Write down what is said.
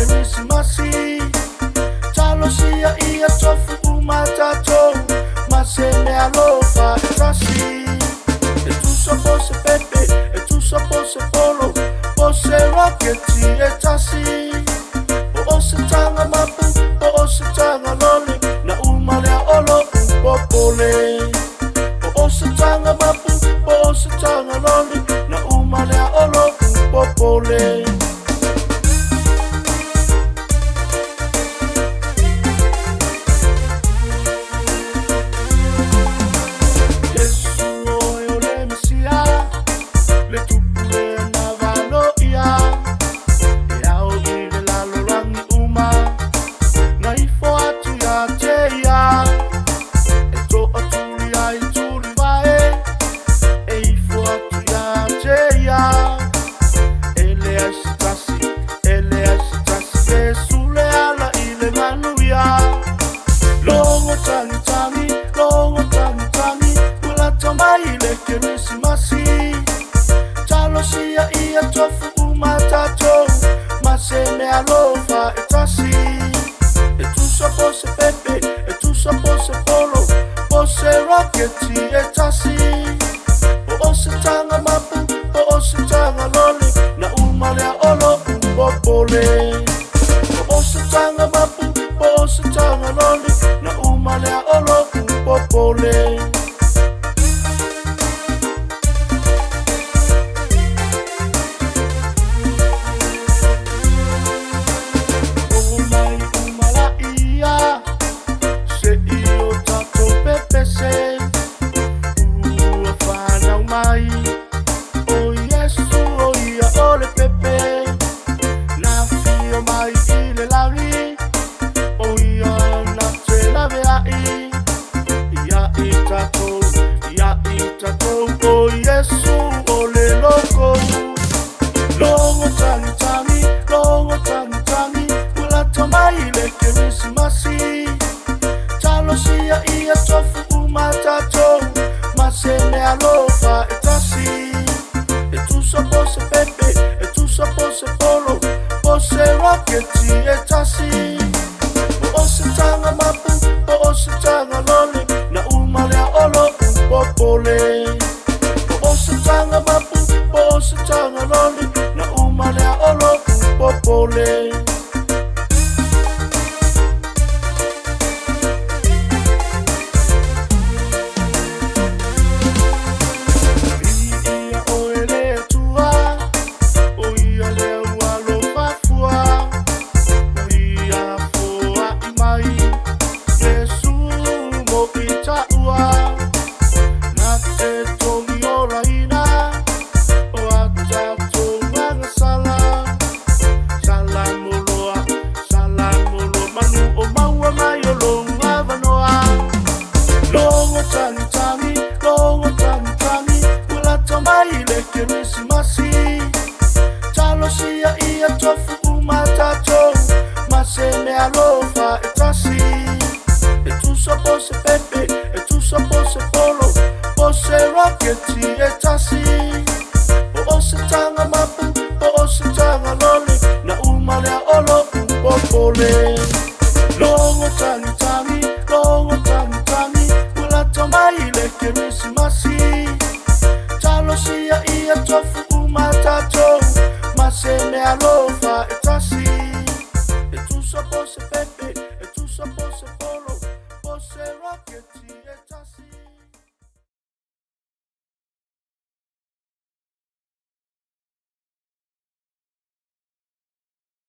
Keresimasi Talosia ia tofu umatato Maseme alofa etasi Etu sopo se pepe, etu sopo se polo Pose roketi etasi O se tanga mapu, o se tanga loli Na umalea olo upopole O se tanga mapu, o se tanga loli Na umalea olo upopole Keresimasi Talosia ia tofu umatato Maseme alofa etasi Etu sopo se pepe, etu sopo se polo Pose roketi etasi O se tanga mapu, o se tanga loli Na umalea olo upopole O se tanga mapu, o se tanga loli Na umalea olo upopole Oh Yesu ole loko Longo tangi tangi, longo tangi tangi Kula tomaile Keresimasi Talosia ia tofu umatato Maseme alofa etasi Etu sopo se pepe, etu sopo se polo Pose roketi etasi O se tanga mapu, o se tanga loli Na umalea olo upopole O se tanga mapu, o se tanga loli Na umalea olo upopole Ia o ele tua O ia leo alo fafua O ia foa imai Yesu mo itaua Keresimasi Talosia ia tofu umatato Maseme alofa etasi Etu sopo se pepe, etu sopo se polo Pose roketi etasi O se tanga mapu, o se tanga loli Na umalea olo upopole Longo tangi tangi, longo tangi tangi Kula tomaile Keresimasi Talosia ia tofu umatato Maseme alofa etasi Etu sopo se